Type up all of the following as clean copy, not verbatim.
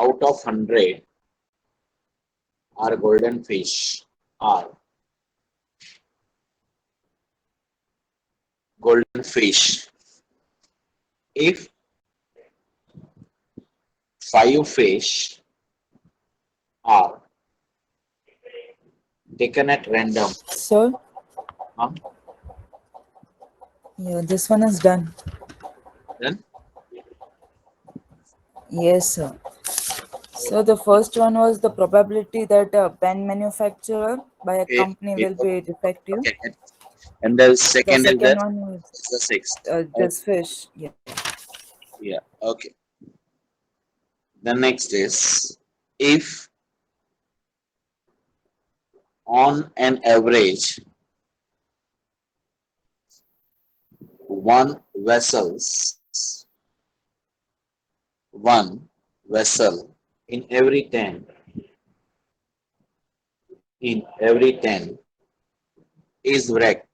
out of 100 are golden fish. Are golden fish. If 5 fish are taken at random, Sir, huh? yeah, this one is done. Then Yes, sir. So the first one was the probability that a pen manufacturer by a okay, company okay, will be defective. okay. And the The second is second that one was is the sixth. Okay, this fish. Yeah. yeah, okay. The next is if on an average one vessels one vessel in every 10 is is wrecked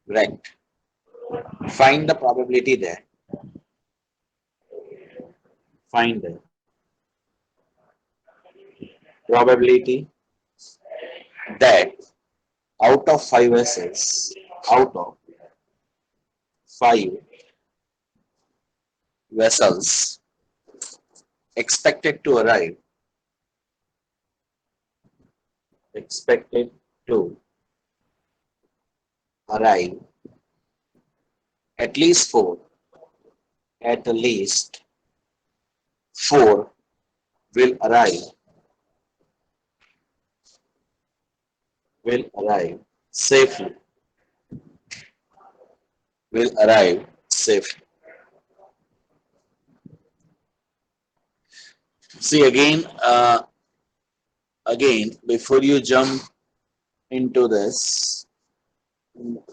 wrecked. Find the probability there. Find the probability that out of 5 vessels, out of 5 vessels expected to arrive, expected to arrive, at least 4, at least 4 will arrive safely, will arrive safely. See again, before you jump into this,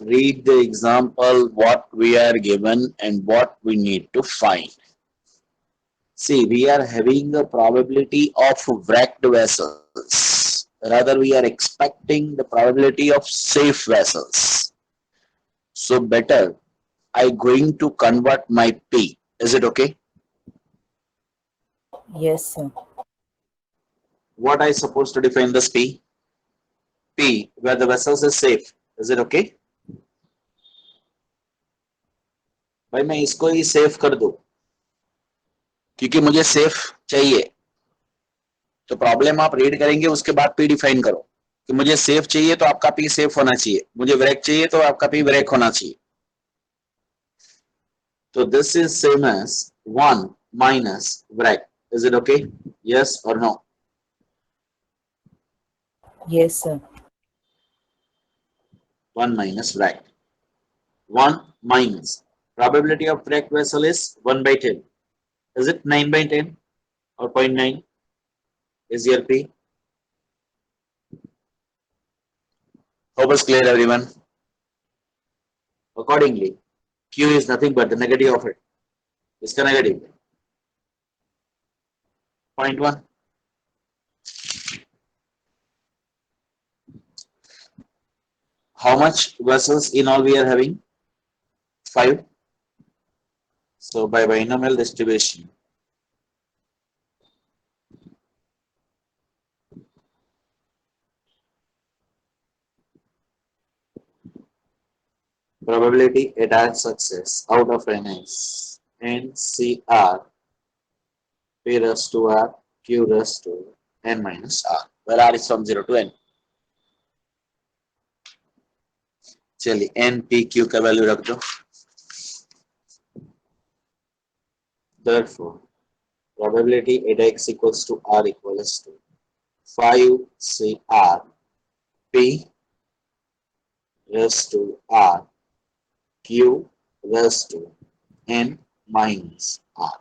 read the example, what we are given and what we need to find. See, we are having the probability of wrecked vessels. Rather, we are expecting the probability of safe vessels. So better, I going to convert my P. Is it okay? Yes, sir. What I supposed to define this P? P, where the vessels is safe. Is it okay? भाई मैं इसको ही safe कर दूं क्योंकि मुझे safe चाहिए. तो problem आप रीड करेंगे उसके बाद पी डिफाइन करो कि मुझे सेफ चाहिए तो आपका पी सेफ होना चाहिए, मुझे ब्रेक चाहिए तो आपका पी ब्रेक होना चाहिए. तो this is same as 1 minus break. Is it okay? Yes or no? Yes, sir. 1 minus brake. 1 minus probability of wreck vessel is 1 by 10. Is it 9 by 10 or 0.9? Is your P? Hope is clear, everyone. Accordingly, Q is nothing but the negative of it. Iska negative 0.1. How much vessels in all we are having? 5. So by binomial distribution, probability attack success out of n is NCR P raised to R Q raised to n minus R, where R is from 0 to n. चलिए N P Q का value रख दो. Therefore, probability at x equals to r equals to 5 CR P raised to R Q raised to n minus R.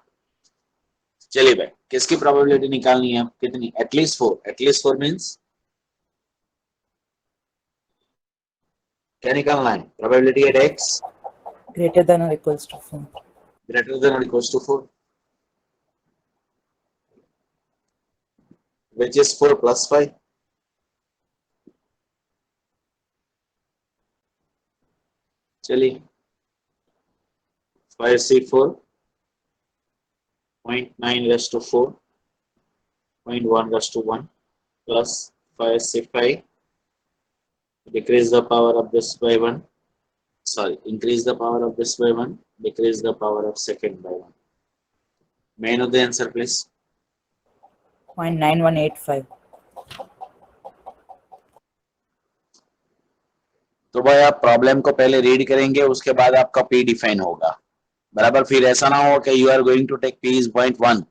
चलिए भाई, किसकी probability निकालनी है? कितनी? एटलीस्ट 4. एटलीस्ट 4 मीन्स क्या निकालना है? Probability at x Greater than or equals to 4. greater than or equals to 4, which is 4 plus 5. चलिए 5C4, 0.9 raised to 4, 0.1 raised to 1, plus 5C5, decrease the power of this by 1, sorry, increase the power of this by 1, decrease the power of second by 1. May I know the answer, please? 0.9185. तो भाई आप problem को पहले read करेंगे, उसके बाद आपका P define होगा, बराबर। फिर ऐसा ना हो कि you are going to take P is 0.1,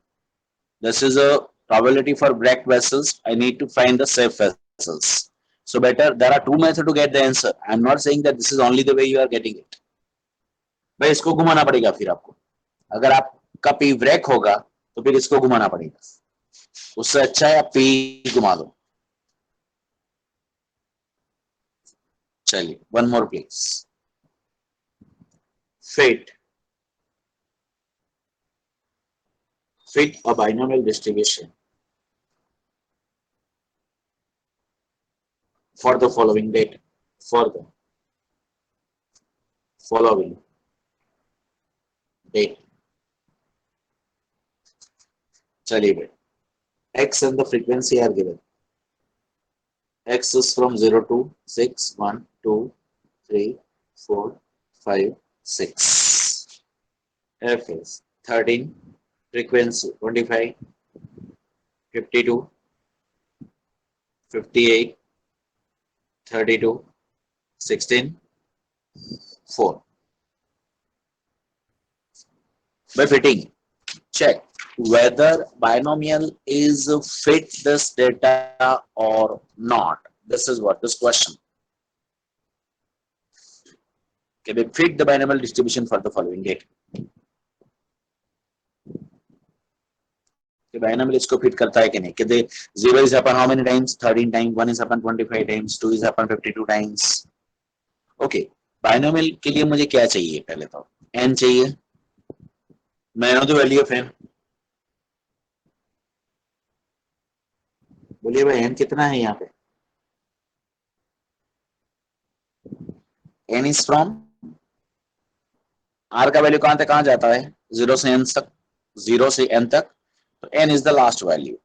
this is a probability for break vessels, I need to find the safe vessels. So better, there are two methods to get the answer. I'm not saying that this is only the way you are getting it. भाई इसको घुमाना पड़ेगा फिर आपको, अगर आपका P break होगा तो फिर इसको घुमाना पड़ेगा, उससे अच्छा है आप पी घुमा दो। चलिए, one more please. fit a binomial distribution for the following data, for the following date. चलिए भाई, x and the frequency are given. X is from 0 to 6, 1, 2, 3, 4, 5, 6. F is 13, frequency 25, 52, 58, 32, 16, 4. By fitting, check whether binomial is fit this data or not. This is what this question. Can we fit the binomial distribution for the following data? Binomial इसको fit करता है कि नहीं? कि 0 is happen how many times? 13 times. 1 is happen 25 times. 2 is happen 52 times. Okay. Binomial के लिए मुझे क्या चाहिए? पहले तो n चाहिए. मैं know the value of n. बोलिए भाई n कितना है यहाँ पे? n is from r का वैल्यू कहां तक कहां जाता है? 0 से n तक. 0 से n तक. तो n is the last value.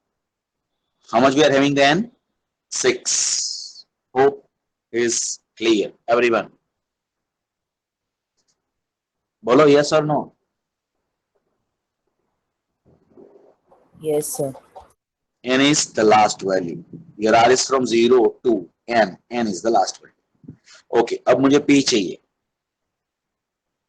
How much we are having the n? 6. Hope is clear, everyone. बोलो yes or no? Yes, sir. n is the last value. Your r is from 0 to n. n is the last value. Okay, अब मुझे p चाहिए.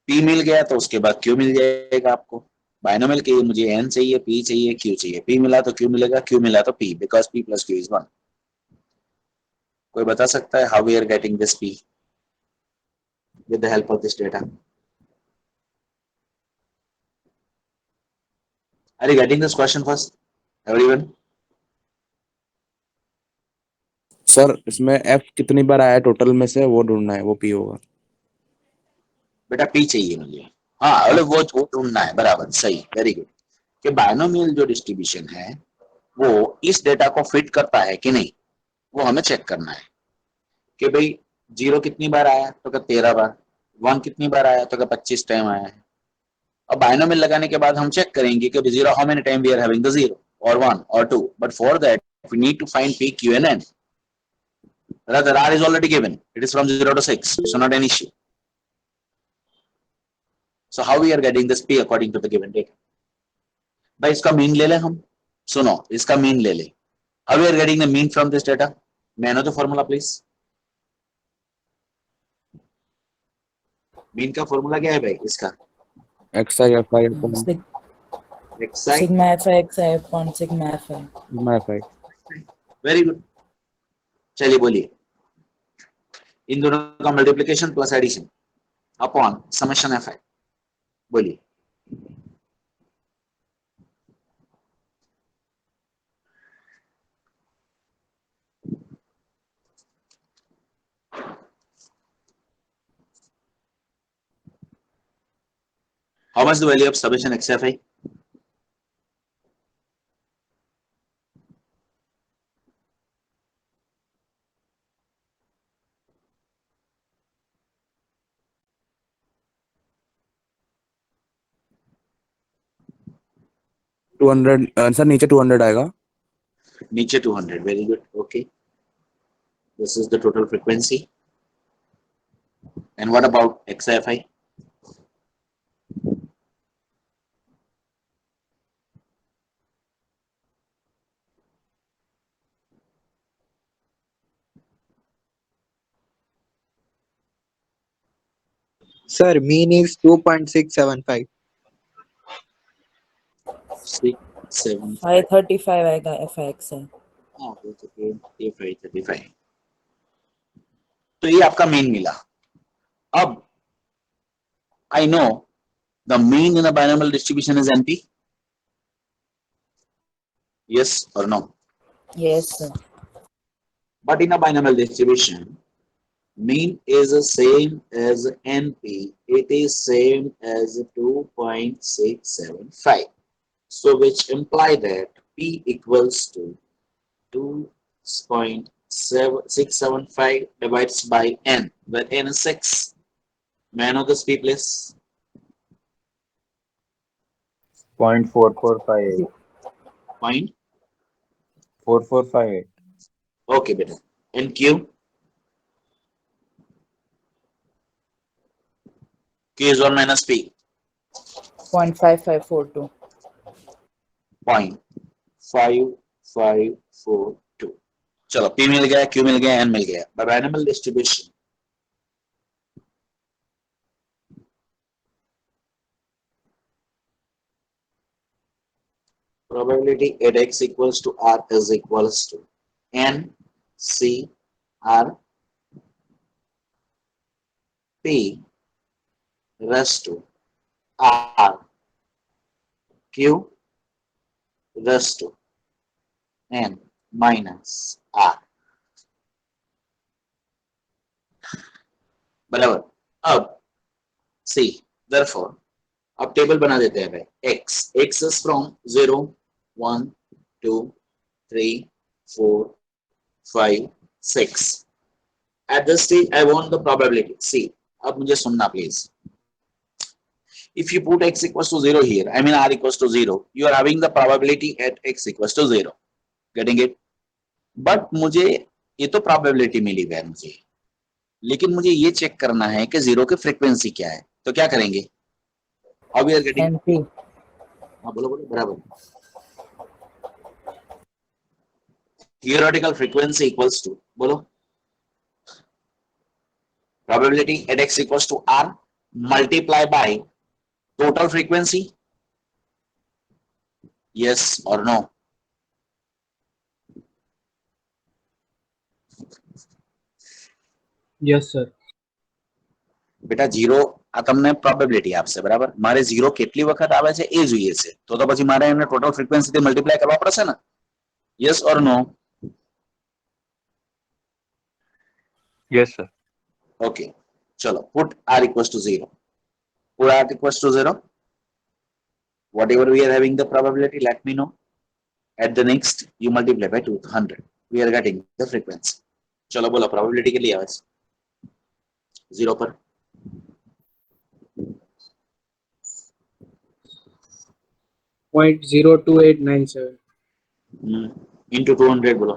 p मिल गया तो उसके बाद q मिल जाएगा आपको. बाइनोमियल के लिए मुझे n चाहिए, p चाहिए, q चाहिए. p मिला तो q मिलेगा, q मिला तो p, because p plus q is 1. कोई बता सकता है how we are getting this p with the help of this data? Are you getting this question first, everyone? Sir इसमें f कितनी बार आया टोटल में से वो ढूंढना है, वो p होगा। बेटा p चाहिए मुझे। हाँ, अरे वो ढूंढना है, बराबर, सही, वेरी गुड। कि बाइनोमियल जो डिस्ट्रीब्यूशन है वो इस डेटा को फिट करता है कि नहीं, वो हमें चेक करना है। कि भाई 0 कितनी बार आया तो क्या 13 बार, 1 कितनी बार आया तो क्या 25 टाइम आया है। अब बाइनोमियल लगाने के बाद हम चेक करेंगे कि 0 how many time we are having the 0 और 1 और 2, but for that we need to find p q and n. Rather, r is already given, it is from 0 to 6, so not an issue. So how we are getting this p according to the given data? भाई इसका mean ले लें हम। सुनो, इसका mean ले लें। How we are getting the mean from this data? May I know the formula please? Mean का फॉर्मूला क्या है भाई इसका? xi fi upon xi Sigma fi xi upon sigma fi. sigma fi। Very good. चलिए बोलिए, इन दोनों का multiplication plus addition upon summation F I. बोलिए। How much the value of summation xfi? 200 sir नीचे 200 आएगा. नीचे 200. Very good. Okay, this is the total frequency. And what about XFI? Sir, mean is 2.675. 6, 7, 5. 535 आएगा FIXL. ये 535. तो ये आपका mean मिला. अब I know the mean in a binomial distribution is NP. Yes or no? Yes, sir. But in a binomial distribution, mean is the same as NP. It is same as 2.675. So which imply that P equals to 2.675 divided by N, where N is 6. May I know this P, please? 0.4458. Point. 4458. Okay, beta. And Q? Q is 1 minus P. 0.5542. 0.5542. चलो P मिल गया, Q मिल गया, N मिल गया. By binomial distribution, probability at X equals to R is equals to N C R P raised to R Q raised to N minus R. बराबर. अब C, therefore अब table बना देते हैं भाई. X is from 0, 1, 2, 3, 4, 5, 6. At this stage, I want the probability. See, अब मुझे सुनना please. If you put X equals to 0 here, I mean R equals to 0, you are having the probability at X equals to 0. Getting it? But मुझे ये तो probability मिली है मुझे, लेकिन मुझे ये चेक करना है कि 0 की फ्रीक्वेंसी क्या है. तो क्या करेंगे? How we are getting? NP. हाँ बोलो बोलो बराबर. Theoretical frequency equals to बोलो probability at X equals to R multiply by total frequency. Yes or no? Yes, sir. બેટા જીરો આ તમને પ્રોબેબિલિટી આપશે બરાબર. મારે ઝીરો કેટલી વખત આવે છે એ જોઈએ છે, તો પછી મારે એને ટોટલ ફ્રીક્વન્સી થી મલ્ટીપ્લાય કરવા પડશે ને. Yes or no? Yes, sir. Okay ચલો put r equals to 0. Put r equals to 0. Whatever we are having the probability, let me know. At the next you multiply by 200. We are getting the frequency. ચલો બોલો probability કેટલી આવે છે 0 પર? 0.02897. into 200 બોલો.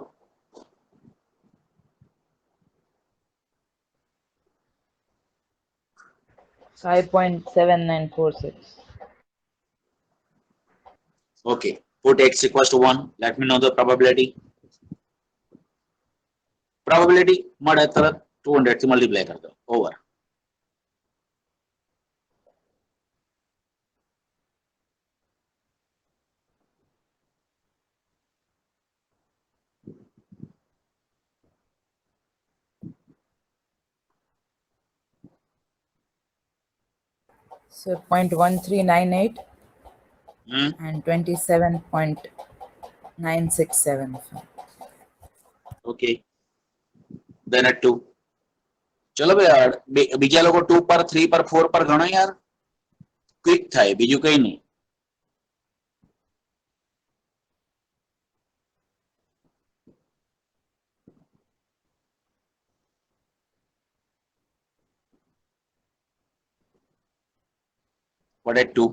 5.7946. Okay, put x equals to 1. Let me know the probability. Probability મળે તરત 200 થી મલ્ટીપ્લાય કરી દો. Over. So 0.1398 Hmm? and 27.967. Okay. Then at 2. ચલો ભાઈ यार બીજા લોકો 2 પર 3 પર 4 પર ગણો यार. ક્વિક થાય બીજું કઈ નહીં. What at 2?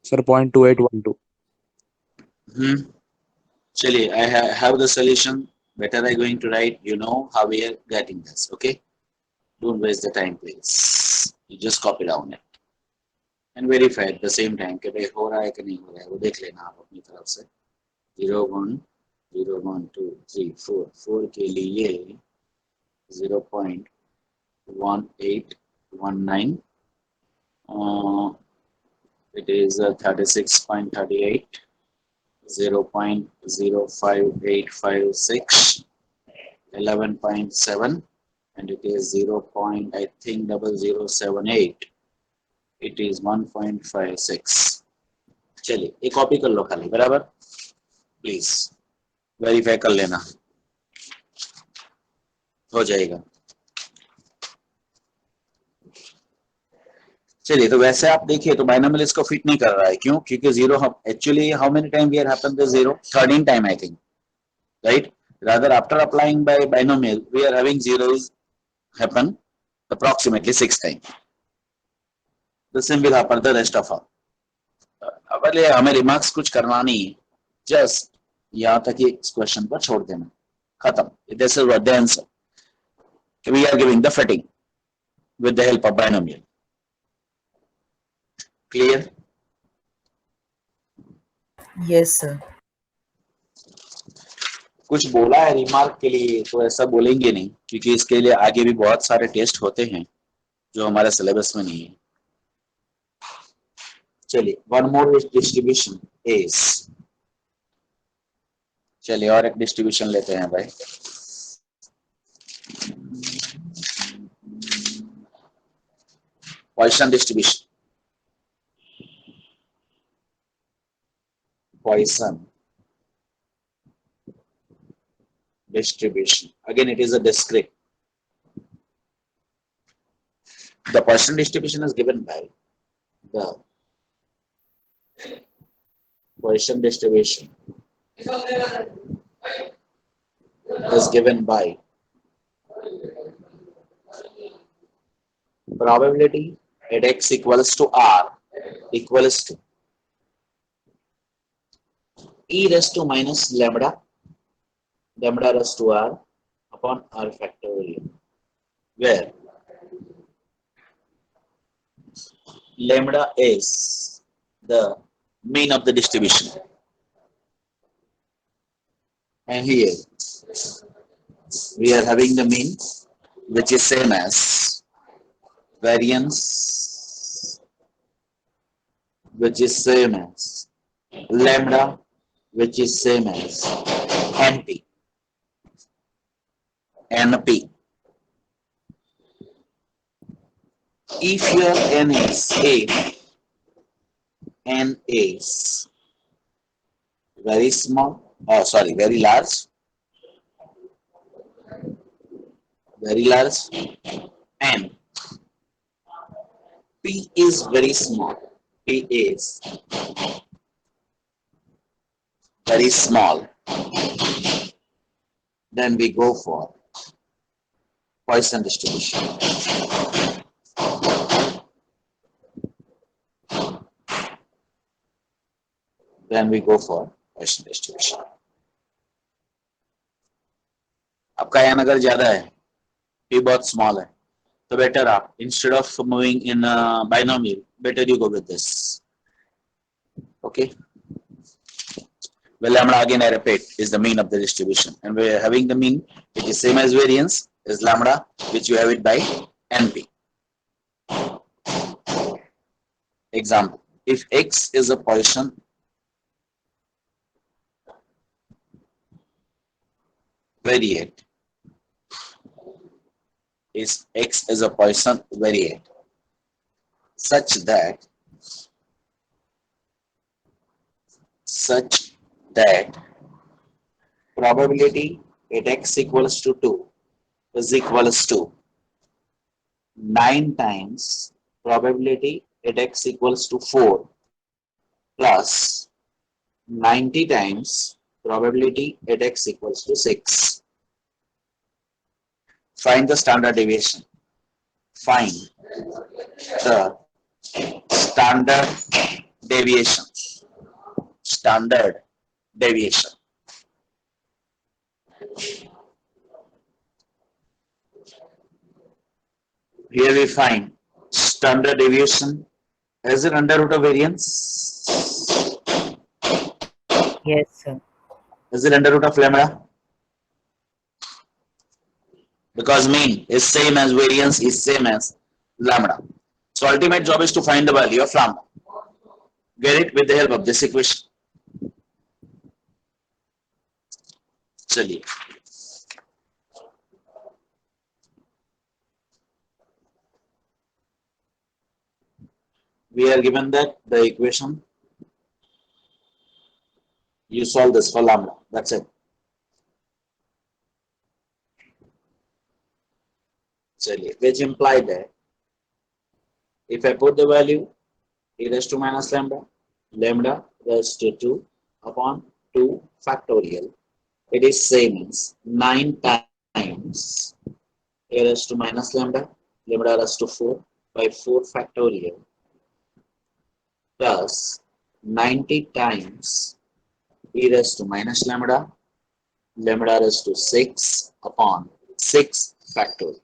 Sir 0.2812. Chaliye, I have the solution. Better I going to write. You know how we are getting this. Okay. Don't waste the time, please. You just copy down it and verify at the same time कि भाई हो रहा है कि नहीं हो रहा है वो देख लेना आप अपनी तरफ से 0 1 0 1 2 3 4 4 के लिए 0.1819 it is 36.38 0.05856 11.7 and it is 0. I think 0078 it is 1.56 चलिए एक कॉपी कर लो खाली बराबर प्लीज वेरीफाई कर लेना हो जाएगा चलिए तो वैसे आप देखिए तो बाइनोमियल इसको फिट नहीं कर रहा है क्यों क्योंकि जीरो हम actually how many time we are happen the zero 13 time I think right rather after applying by binomial we are having zeros happen approximately 6 times the same will happen the rest of all अब हमें remarks कुछ करना नहीं है just यहाँ तक ही इस question पर छोड़ देना खत्म this is what the answer we are giving the fitting with the help of binomial clear Yes, sir. कुछ बोला है रिमार्क के लिए तो ऐसा बोलेंगे नहीं क्योंकि इसके लिए आगे भी बहुत सारे टेस्ट होते हैं जो हमारे सिलेबस में नहीं है चलिए वन मोर डिस्ट्रीब्यूशन इज चलिए और एक डिस्ट्रीब्यूशन लेते हैं भाई Poisson distribution again it is a discrete the Poisson distribution is given by the Poisson distribution is given by probability at x equals to r equals to e raised to minus lambda raised to r upon r factorial where lambda is the mean of the distribution and here we are having the mean which is same as variance which is same as lambda which is same as np if your n is a n is very small very large and p is very small p is very small then we go for Poisson distribution आपका n अगर ज्यादा है p बहुत small है तो better आप instead of moving in binomial better you go with this okay well lambda again I repeat is the mean of the distribution and we are having the mean which is same as variance is lambda which you have it by np example if x is a Poisson variate is x is a Poisson variate such that probability at x equals to 2 is equals to 9 times probability at x equals to 4 plus 90 times probability at x equals to 6. Find the standard deviation. Find the standard deviation. Standard deviation. Here we find standard deviation. Is it under root of variance? Yes, sir. Is it under root of lambda? Because mean is same as variance is same as lambda. So ultimate job is to find the value of lambda. Get it with the help of this equation. चलिए we are given that the equation, you solve this for lambda, that's it. चलिए, which implied that if I put the value e raised to minus lambda, lambda raised to 2 upon 2 factorial, it is same as 9 times e raised to minus lambda, lambda raised to 4 by 4 factorial plus 90 times e raised to minus lambda, lambda raised to 6 upon 6 factorial.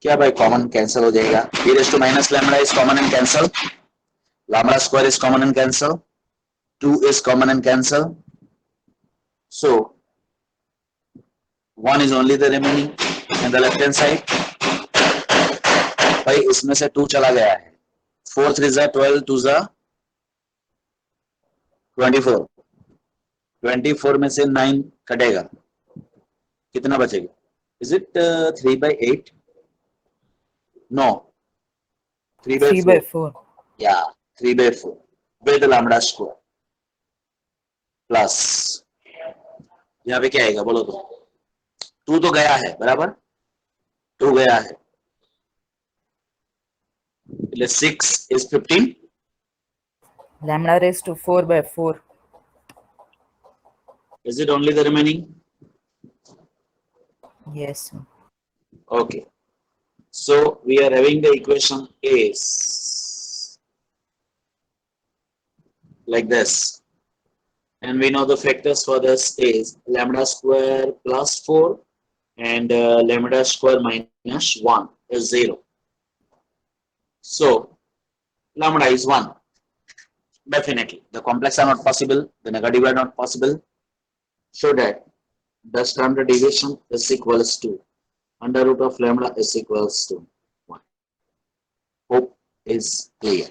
क्या भाई common cancel हो जाएगा? e raised to minus lambda is common and cancel, lambda square is common and cancel, 2 is common and cancel, so 1 is only the remaining and the left hand side. भाई इसमें से 2 चला गया है, 4 3 जा 12, 2 जा 24, 24 में से 9 कटेगा, कितना बचेगा? Is it 3 by 8? No, 3 by 3 4. by 4. Yeah, 3 by 4 with lambda square plus, यहाँ पे क्या आएगा बोलो तो? 2 तो गया है, बराबर 2 गया है, 6 is 15. Lambda raised to 4 by 4. Is it only the remaining? Yes, sir. Okay. So we are having the equation is like this. And we know the factors for this is lambda square plus 4 and lambda square minus 1 is 0. So lambda is 1. Definitely. The complex are not possible. The negative are not possible. So that the standard deviation is equals to under root of lambda is equals to 1. Hope is clear.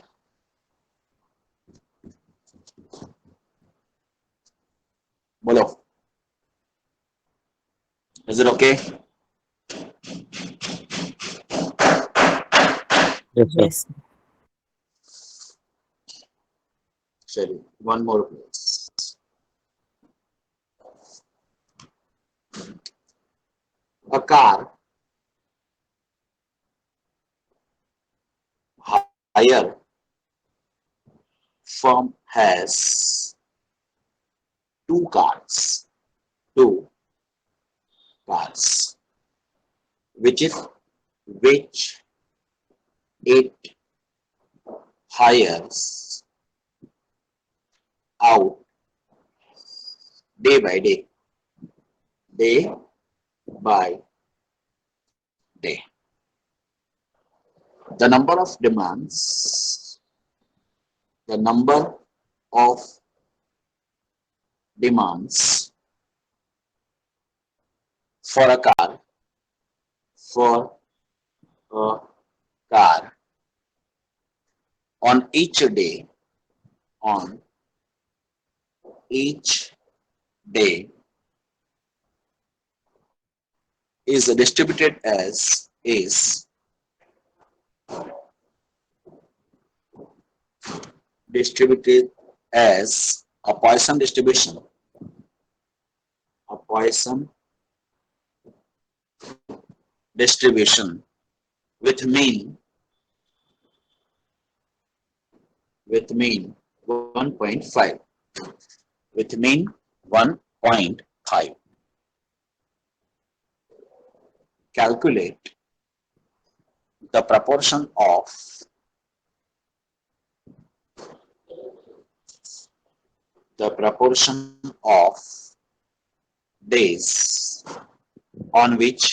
Bolo. Is it okay? Yes, sir. Yes. Sorry, one more place. A car hire firm has two cars, which it hires out day by day. The number of demands for a car on each day is distributed as a Poisson distribution. With mean 1.5. With mean 1.5. Calculate the proportion of days on which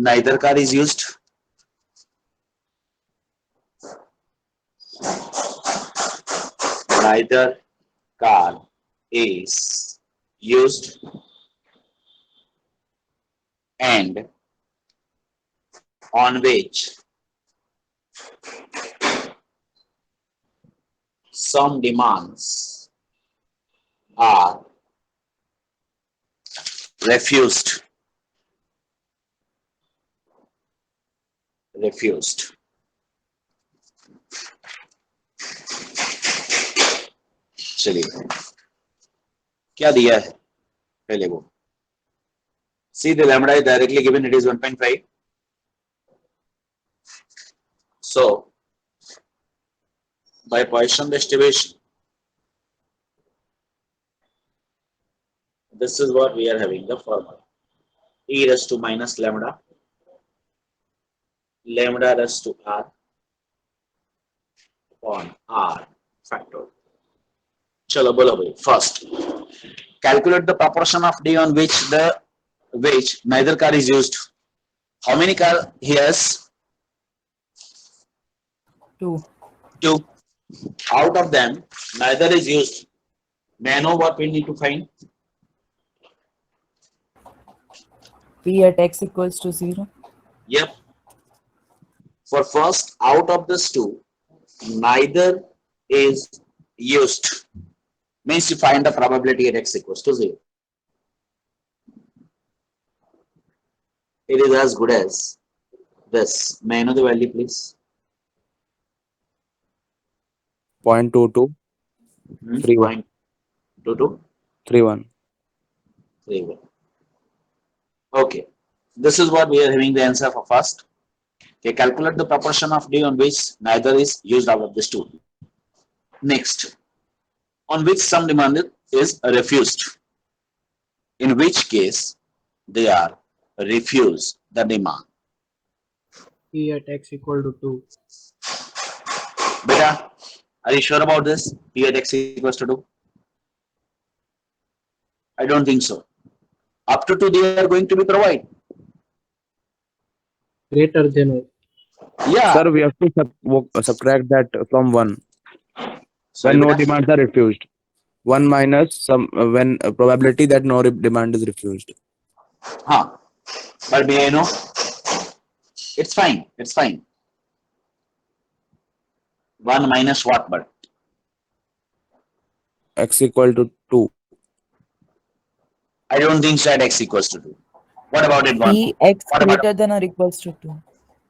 neither car is used. Neither car is used and on which some demands are refused. चलिए क्या दिया है पहले वो see the lambda is directly given, it is 1.5. So by Poisson distribution, this is what we are having the formula: e raised to minus lambda raised to r upon r factor. चलो बोलो भाई. First, calculate the proportion of d on which neither car is used. How many car he has? 2. 2. Out of them, neither is used. May I know what we need to find? P at x equals to 0. Yep. For first, out of this two, neither is used. Means to find the probability at x equals to 0. It is as good as this. May I know the value, please? 0.22 31. 0.22 31. 31. Okay. This is what we are having the answer for first. Okay, calculate the proportion of d on which neither is used out of this two. Next, on which some demand is refused. In which case, they are refuse the demand. P at x equal to 2. Beta, are you sure about this? P at x equals to 2? I don't think so. Up to 2 they are going to be provided. Greater than or. Yeah. Sir, we have to subtract that from 1 Sorry, when no beta. demands are refused. 1 minus some when probability that no demand is refused. Huh. But may I know? It's fine. It's fine. 1 minus what but? X equal to 2. I don't think so at x equals to 2. What about it 1? P x What about greater than or equals to 2.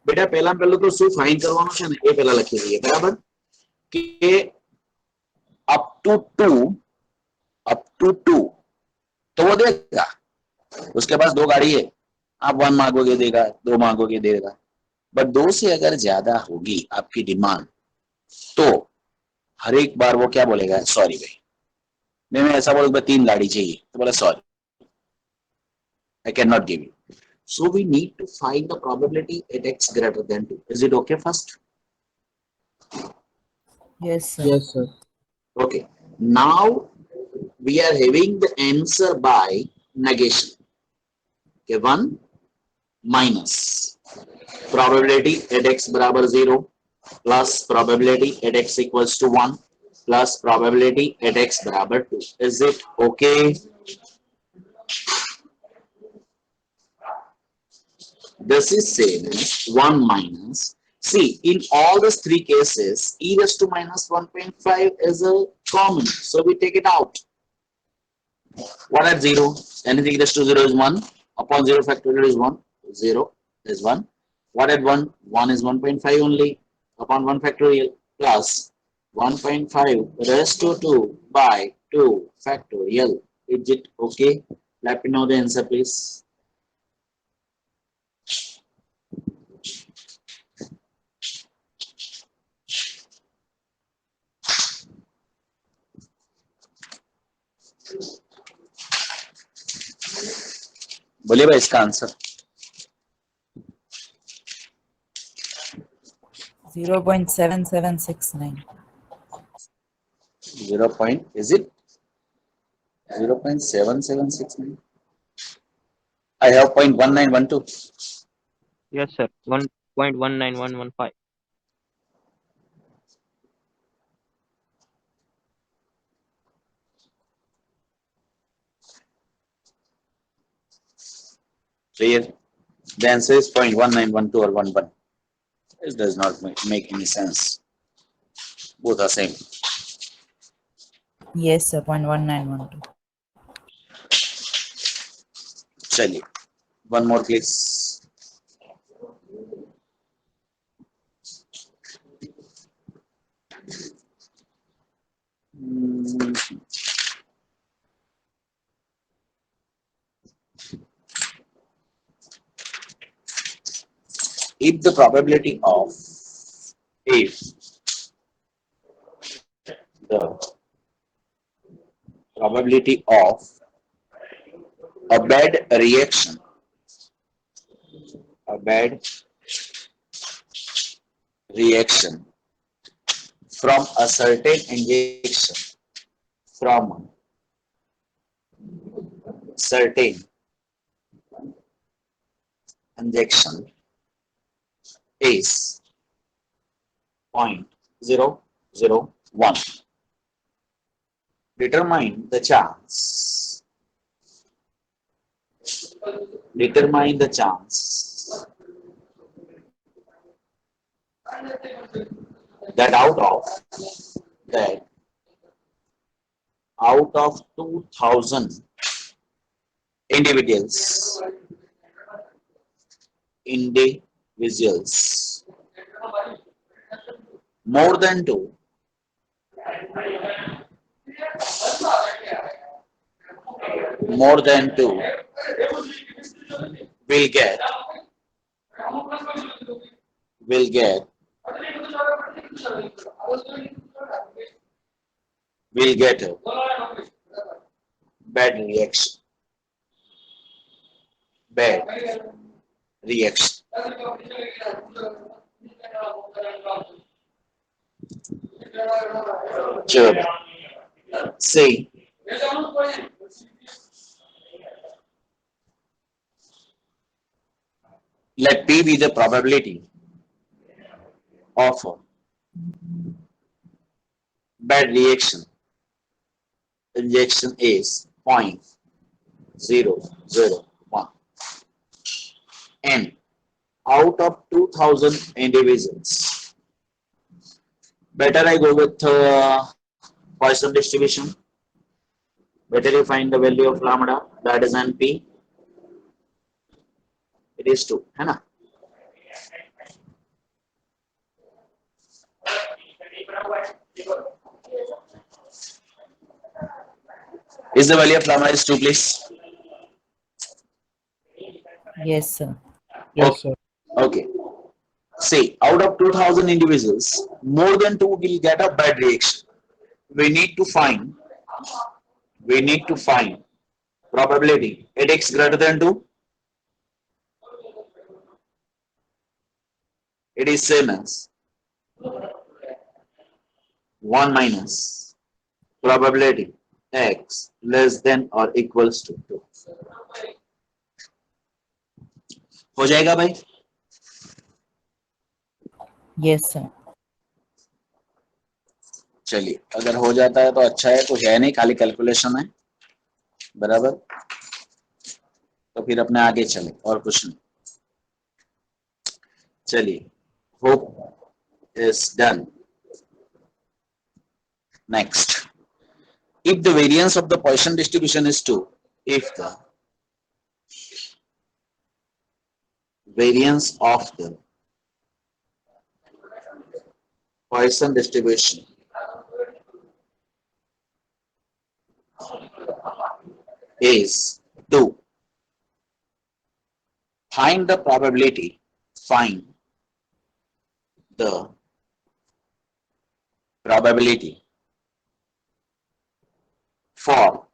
બેટા પહેલા પહેલું તો શું fine કરવાનું છે ને એ પહેલા લખી દઈએ બરાબર કે અપ ટુ 2 तो वो देगा उसके पास 2 गाड़ी है आप 1 मांगोगे देगा 2 मांगोगे देगा बट 2 से अगर ज्यादा होगी आपकी डिमांड तो हर एक बार वो क्या बोलेगा सॉरी भाई मैं ऐसा बोलूंगा 3 गाड़ी चाहिए तो बोला sorry I cannot give you. So we need to find the probability at x greater than 2. Is it okay first? Yes, sir. Yes, sir. Okay. Now we are having the answer by negation. Okay, 1 minus probability at x barabar 0 plus probability at x equals to 1 plus probability at x barabar 2. Is it okay? This is same as 1 minus. See, in all these 3 cases, e raised to minus 1.5 is a common. So we take it out. What at 0? Anything raised to 0 is 1. Upon 0 factorial is 1. 0 is 1. What at 1? 1 is 1.5 only. Upon 1 factorial plus 1.5 raised to 2 by 2 factorial. Is it okay? Let me know the answer, please. बोलिए भाई इसका answer 0.7769. 0 point, is it 0.7769? I have 0.1912. Yes, sir. 1.19115. Clear? The answer is 0.1912 or 11. It does not make any sense. Both are same. Yes, sir. 0.1912. चलिए, one more please. If the probability of if the probability of a bad reaction from a certain injection from certain injection is 0.001. Determine the chance. Determine the chance that out of 2,000 individuals, more than two will get a bad reaction. Chalo. Say let P be the probability of a bad reaction. Injection is 0.001. And out of 2,000 individuals, better I go with Poisson distribution. Better you find the value of lambda, that is NP. It is 2, है ना? Is the value of lambda is 2, please? Yes, sir. Yes, sir. Okay. Say out of 2,000 individuals, more than 2 will get a bad reaction. We need to find probability. It is greater than 2. It is same as 1 minus probability x less than or equals to 2. हो जाएगा भाई? Yes, sir. चलिए, अगर हो जाता है तो अच्छा है, कुछ है नहीं, खाली कैलकुलेशन है, बराबर? तो फिर अपने आगे चले, और कुछ नहीं. चलिए, hope is done. Next, if the variance of the Poisson distribution is 2, if the variance of the Poisson distribution is 2, find the probability for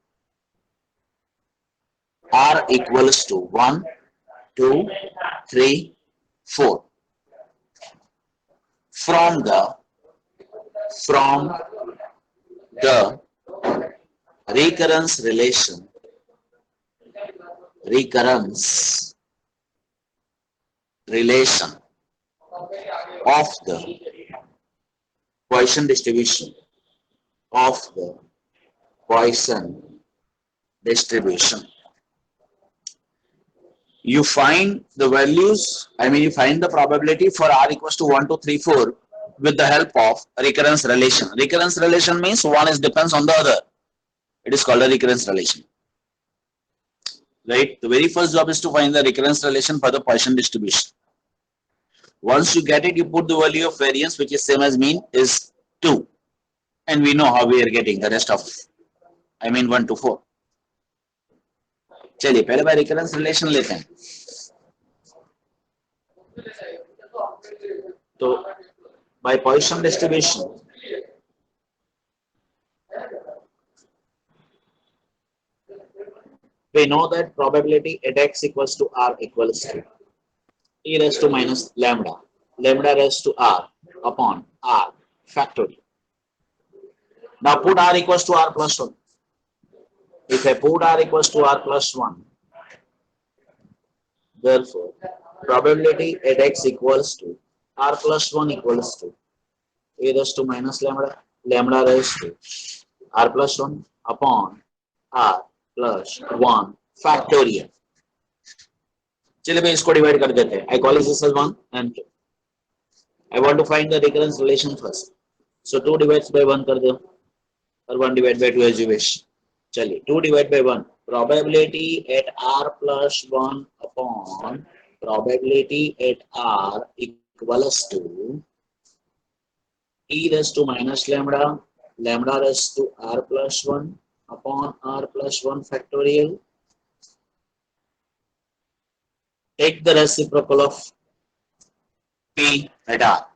R equals to 1, 2, 3, 4. From the recurrence relation, of the Poisson distribution you find the values, you find the probability for R equals to 1, 2, 3, 4 with the help of recurrence relation. Recurrence relation means one is depends on the other. It is called a recurrence relation. Right? The very first job is to find the recurrence relation for the Poisson distribution. Once you get it, you put the value of variance, which is same as mean, is 2. And we know how we are getting the rest of, 1 to 4. चलिए पहले बार recurrence relation लेते हैं. तो by Poisson distribution, we know that probability at x equals to r equals to e raised to minus lambda raised to r upon r factorial. Now put r equals to r plus 1. If I put r equals to r plus 1, therefore probability at x equals to r plus 1 equals to e raised to minus lambda raised to r plus 1 upon r plus 1 factorial. चलिए मैं इसको divide कर देते हैं. I call this as 1 and 2. I want to find the recurrence relation first. So 2 divides by 1 कर दो और 1 divided by 2 as you wish. चलिए 2 divided by 1. Probability at r plus 1 upon probability at r equals to e raised to minus lambda raised to r plus 1 upon r plus 1 factorial. Take the reciprocal of p at r.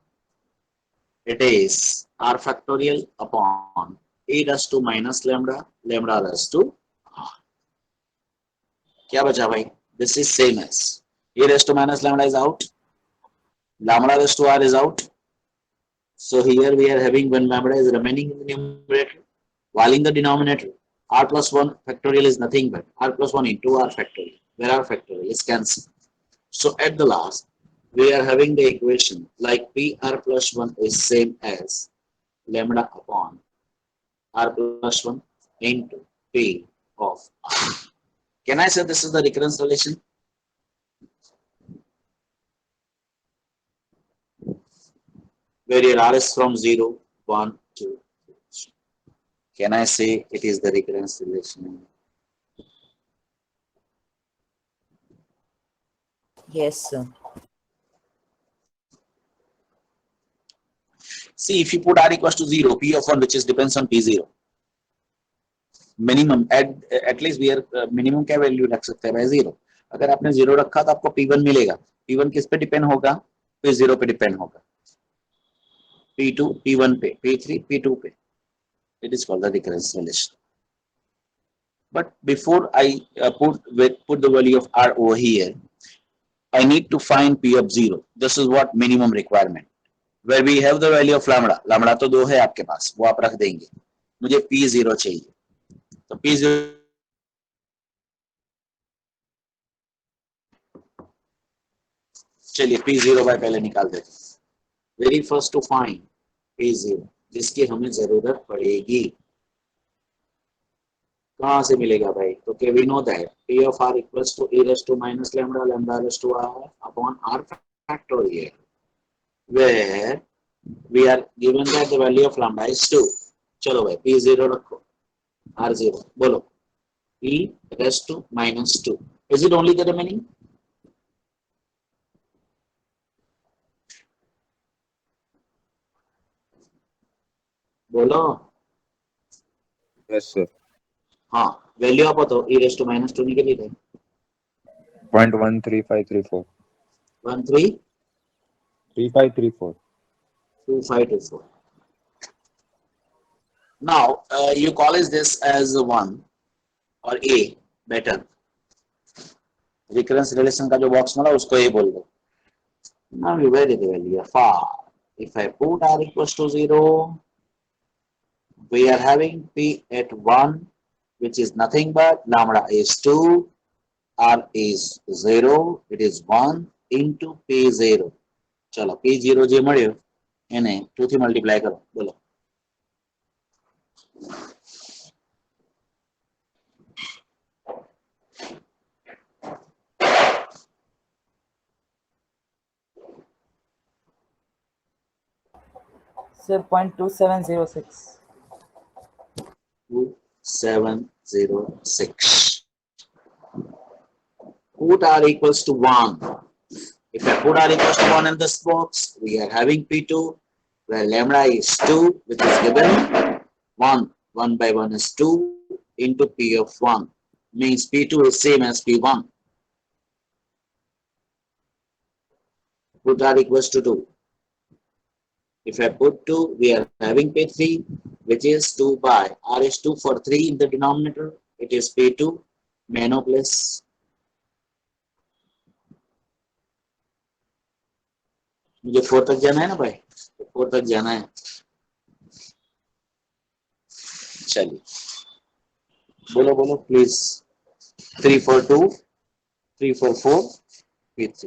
It is r factorial upon e raised to minus lambda raised to r. क्या बचा भाई? This is same as e raised to minus lambda is out, lambda raised to r is out. So here we are having one lambda is remaining in the numerator, while in the denominator r plus 1 factorial is nothing but r plus 1 into r factorial, where r factorial is cancelled. So at the last, we are having the equation like PR plus 1 is same as lambda upon R plus 1 into P of R. Can I say this is the recurrence relation? Where your R is from 0, 1, 2, 3. Can I say it is the recurrence relation? Yes, sir. See, if you put R equals to 0, P of 1, which is depends on P0. Minimum, at least we are minimum क्या value रख सकते हैं भाई 0. अगर आपने 0 रखा तो आपको P1 मिलेगा. P1 किस पे डिपेंड होगा? P0 पे डिपेंड होगा. P2 P1 पे, P3 P2 पे. It is called the recurrence relation. But before I put the value of R over here, I need to find P of 0. This is what minimum requirement. Where we have the value of lambda. Lambda तो 2 है आपके पास, वो आप रख देंगे. मुझे P0 चाहिए. तो P0 चलिए P0 by पहले निकाल देते. Very first to find P0, जिसकी हमें जरूरत पड़ेगी. कहाँ से मिलेगा भाई? तो okay, we know that P of R equals to e raised to minus lambda raised to R upon R factorial, where we are given that the value of lambda is 2. चलो भाई P0 रखो, R0 बोलो, e raised to minus 2. Is it only the remaining? बोलो. Yes, sir. हाँ, value आप बताओ. e raised to minus 2 निकली थे 0.13534. 13 3534. 2524. Now you call this as 1 or A better. Recurrence relation का जो बॉक्स मिला उसको ये बोल दो. Now we vary the value of r. If I put r equals to 0, we are having p at 1, which is nothing but lambda is 2, r is 0, it is 1 into p0. चलो p0 જે મળ્યો એને 2 થી multiply કરો. બોલો. Sir, 0.2706. 2706. Put r equals to 1. If I put r equals to 1 in this box, we are having p2, where lambda is 2, which is given 1. 1 by 1 is 2 into p of 1. Means p2 is same as p1. Put r equals to 2. If I put 2, we are having p3, which is 2 by r is 2 for 3 in the denominator. It is p2 nano plus. मुझे 4 तक जाना है ना भाई, 4 तक जाना है. चलिए बोलो बोलो प्लीज. 3 for 2, 3 for 4, p3.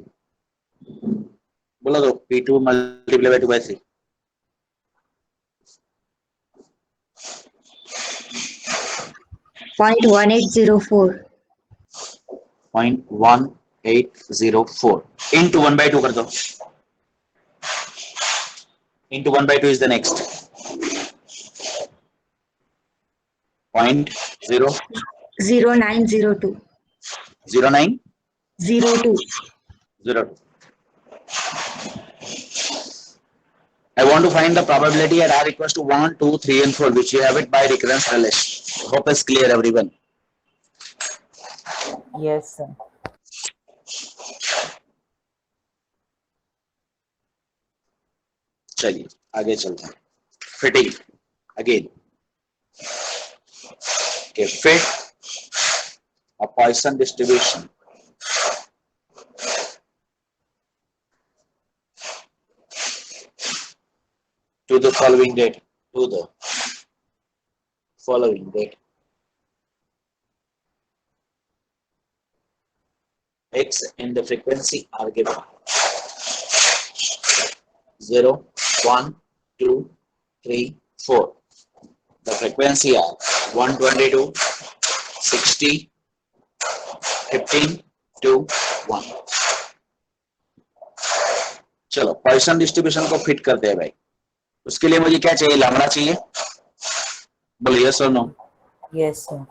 बोलो तो p2 multiply by 2 by 3. Point 1804. 0.1804 into 1 by 2 कर दो. Into 1 by 2 is the next. 0.0 0902. 09 02. 02. I want to find the probability at r equals to 1, 2, 3 and 4, which you have it by recurrence relation. Hope is clear everyone. Yes, sir. चलिए आगे चलते हैं. Fitting again. Okay, fit a Poisson distribution to the following date. To the following date. X and the frequency are given 0, 1, 2, 3, 4. The frequency are 122, 60, 15, 2, 1. चलो Poisson distribution को fit करते हैं भाई. उसके लिए मुझे क्या चाहिए? लैम्बडा चाहिए. बोलो यस और no. Yes, sir.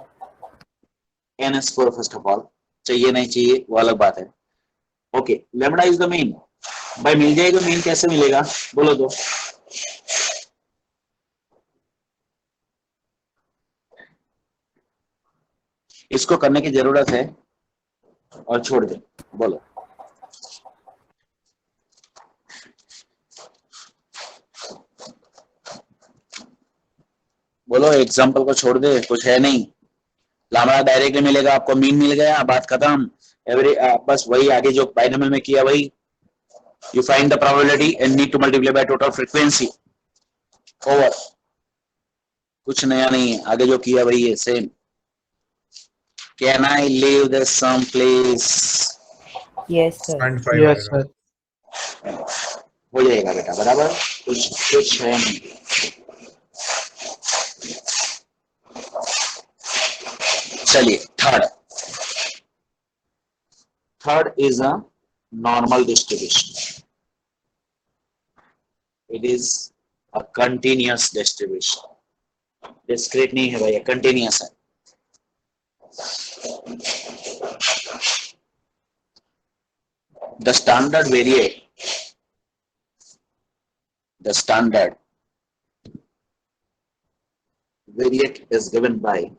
n square first of all. चाहिए नहीं चाहिए वो अलग बात है. Okay, lambda is the mean. भाई मिल जाएगा. मीन कैसे मिलेगा? बोलो तो. इसको करने की जरूरत है और छोड़ दे. बोलो. बोलो एग्जाम्पल को छोड़ दे, कुछ है नहीं. लैम्बडा डायरेक्टली मिलेगा आपको. मीन मिल गया, बात खत्म. एवरी बस वही आगे जो बाइनोमियल में किया वही. You find the probability and need to multiply by total frequency. Over. कुछ नया नहीं है, आगे जो किया वही है, same. Can I leave this sum please? Yes, sir. 0.5 Yes, आएगा. sir. हो जाएगा बेटा, बराबर. कुछ है नहीं. चलिए third is a normal distribution. It is a continuous distribution. Discrete नहीं है भैया, continuous है. The standard variate is given by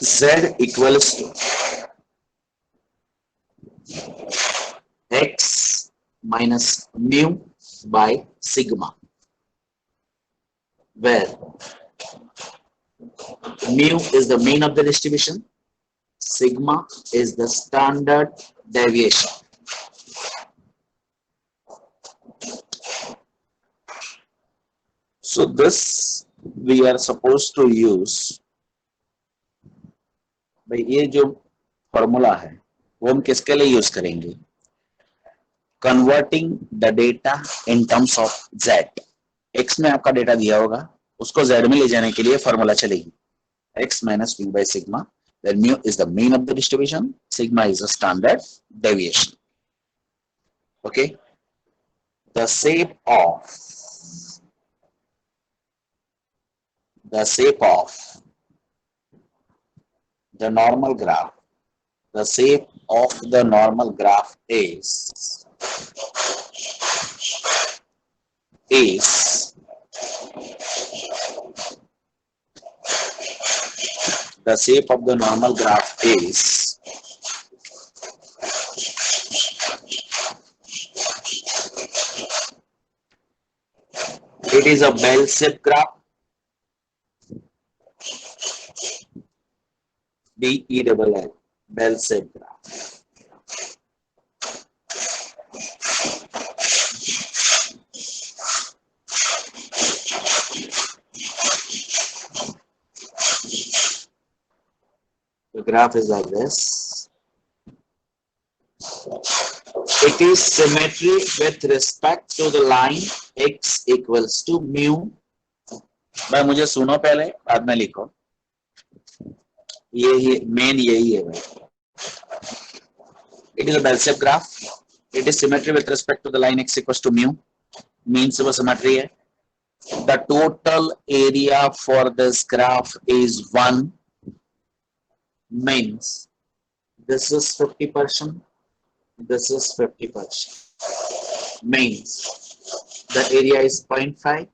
Z equals to X minus mu by sigma. where mu is the mean of the distribution, sigma is the standard deviation. So this we are supposed to use. भाई ये जो formula है वो हम किसके लिए use करेंगे? Converting the data in terms of z. x में आपका डेटा दिया होगा, उसको z में ले जाने के लिए फॉर्मूला चलेगी x minus mu by sigma, where mu is the mean of the distribution, sigma is the standard deviation. Okay, the shape of the normal graph, the shape of the normal graph is the shape of the normal graph is it is a bell-shaped graph. B-E-L-L, bell-shaped graph. The graph is like this. It is symmetry with respect to the line x equals to mu. भाई मुझे सुनो पहले, बाद में लिखो. ये main यही है भाई. It is a bell-shaped graph. It is symmetry with respect to the line x equals to mu. Means वो symmetry है. The total area for this graph is 1. Means this is 50%. This is 50%. Means the area is 0.5.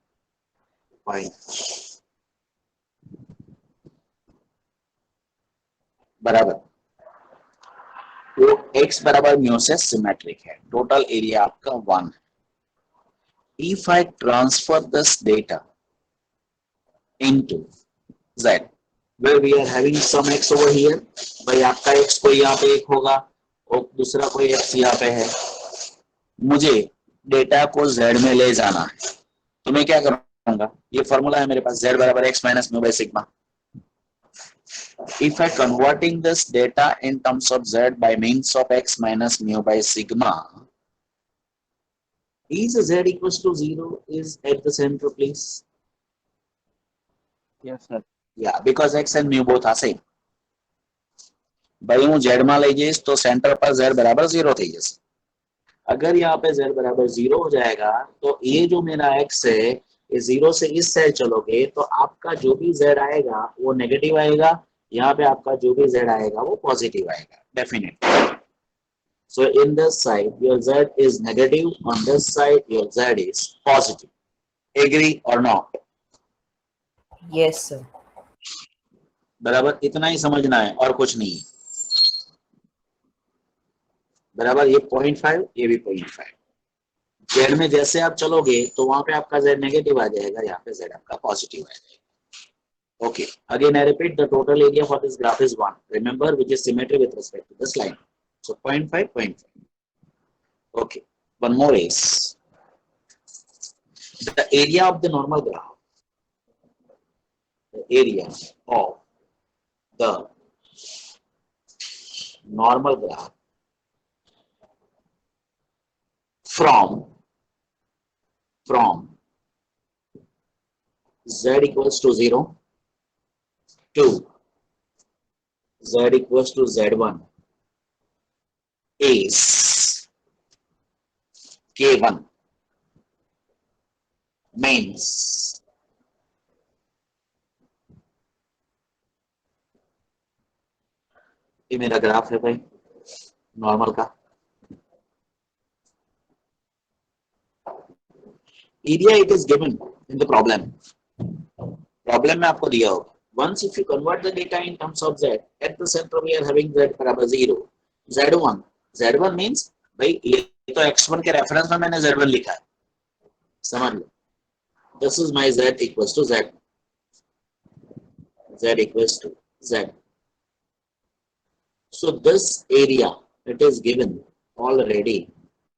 बराबर वो x बराबर mu से symmetric है. Total area आपका 1 है. If I transfer this data into z, where we are having some x over here, भाई आपका x कोई यहाँ पे 1 होगा और दूसरा कोई x यहाँ पे है. मुझे डेटा को z में ले जाना है, तो मैं क्या करूंगा? ये फॉर्मूला है मेरे पास, z बराबर x minus mu by sigma. If I converting this data in terms of z by means of x minus mu by sigma, is z equals to 0 is at the center, please? Yes, sir. Yeah, because x and mu both are same. भाई हूँ z में ले जाइए तो centre पर z बराबर 0 થઈ જશે. अगर यहाँ पे z बराबर 0 हो जाएगा तो ये जो मेरा x है ये 0 से इस साइड चलोगे तो आपका जो भी z आएगा वो नेगेटिव आएगा, यहाँ पे आपका जो भी z आएगा वो पॉजिटिव आएगा definitely. So in this side your z is negative, on this side your z is positive. Agree or not? Yes, sir. बराबर इतना ही समझना है और कुछ नहीं. बराबर ये 0.5 ये भी 0.5. z में जैसे आप चलोगे तो वहां पे आपका z नेगेटिव आ जाएगा, यहाँ पे z आपका पॉजिटिव आ जाएगा. Okay, again I repeat, the total area for this graph is 1. Remember, which is symmetry with respect to this line. So 0.5, 0.5. Okay, one more is the area of the normal graph. The area of the normal graph from z equals to 0 to z equals to z1 is k1. Means ये मेरा graph है भाई normal का. Area it is given in the problem में आपको दिया होगा. Once if you convert the data in terms of z, at the center we are having z बराबर 0, z1 means भाई ये तो x1 के रेफरेंस में मैंने z1 लिखा है, समझ लो. This is my z equals to z. Z equals to z. So this area, it is given already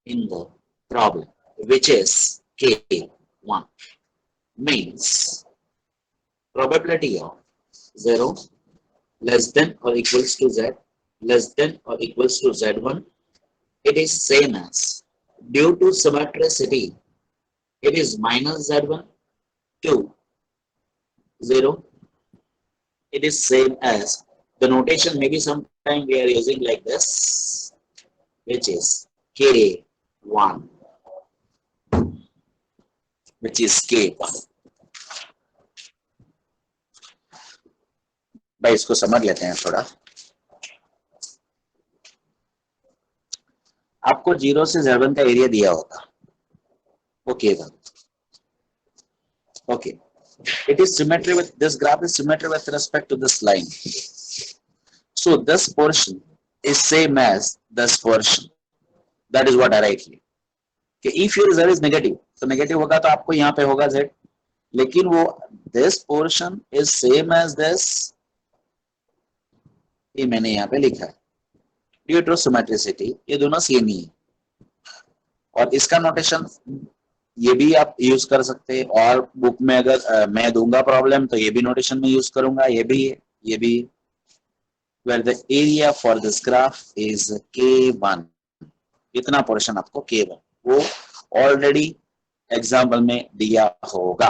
in the problem, which is K1, means probability of 0 less than or equals to z less than or equals to z1, it is same as, due to symmetricity, it is minus z1 to 0. It is same as, the notation maybe sometime we are using like this, which is K1, which is K1. भाई इसको समझ लेते हैं थोड़ा. आपको 0 से z1 का area दिया होगा, वो K1. Okay. It is symmetry with, this graph is symmetry with respect to this line. So this portion is same as this portion. That is what I write here. कि if your z is negative, तो negative होगा तो आपको यहाँ पे होगा z. लेकिन वो this portion is same as this, ये मैंने यहाँ पे लिखा है. Due to symmetricity, ये दोनों सेम ही है. और इसका नोटेशन ये भी आप यूज कर सकते हैं, और बुक में अगर मैं दूंगा प्रॉब्लम तो ये भी नोटेशन में यूज करूंगा. ये भी है, ये भी है. Where the area for this graph is K1. इतना पोर्शन आपको K1 वो ऑलरेडी एग्जाम्पल में दिया होगा.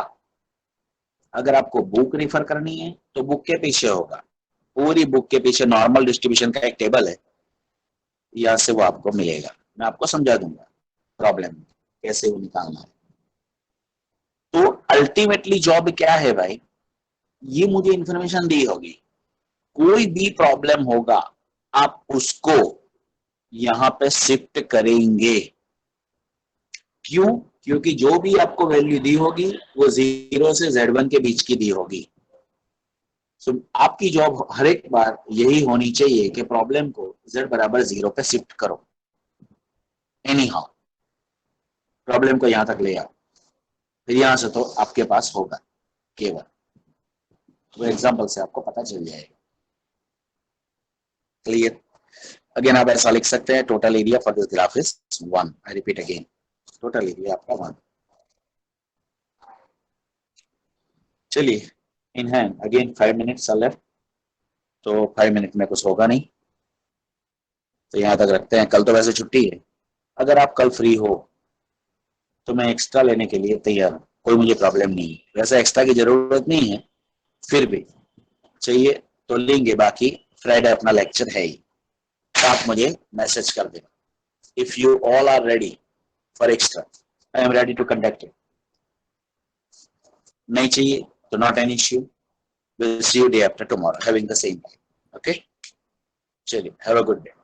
अगर आपको बुक रिफर करनी है तो बुक के पीछे होगा, पूरी बुक के पीछे नॉर्मल डिस्ट्रीब्यूशन का एक टेबल है, यहाँ से वो आपको मिलेगा. मैं आपको समझा दूंगा प्रॉब्लम कैसे वो निकालना है. तो अल्टीमेटली जॉब क्या है भाई, ये मुझे इंफॉर्मेशन दी होगी. कोई भी प्रॉब्लम होगा आप उसको यहां पे शिफ्ट करेंगे. क्यों? क्योंकि जो भी आपको वैल्यू दी होगी वो 0 से z1 के बीच की दी होगी. सो आपकी जॉब हर एक बार यही होनी चाहिए कि प्रॉब्लम को z बराबर 0 पे शिफ्ट करो. एनी हाउ प्रॉब्लम को यहां तक ले आओ, फिर यहां से तो आपके पास होगा केवल. वो एग्जांपल से आपको पता चल जाएगा. क्लियर? अगेन आप ऐसा लिख सकते हैं, total area for this graph is 1. I repeat again, total area आपका 1. चलिए in hand again 5 minutes are left, तो 5 मिनट में कुछ होगा नहीं, तो यहां तक रखते हैं. कल तो वैसे छुट्टी है. अगर आप कल फ्री हो तो मैं एक्स्ट्रा लेने के लिए तैयार हूं, कोई मुझे प्रॉब्लम नहीं है. वैसे एक्स्ट्रा की जरूरत नहीं है, फिर भी चाहिए तो लेंगे. बाकी फ्राइडे अपना लेक्चर है ही, तो आप मुझे मैसेज कर देना. If you all are ready for extra, I am ready to conduct it. नहीं चाहिए तो not an issue, will see you day after tomorrow having the same time. Okay, चलिए, हैव अ गुड डे.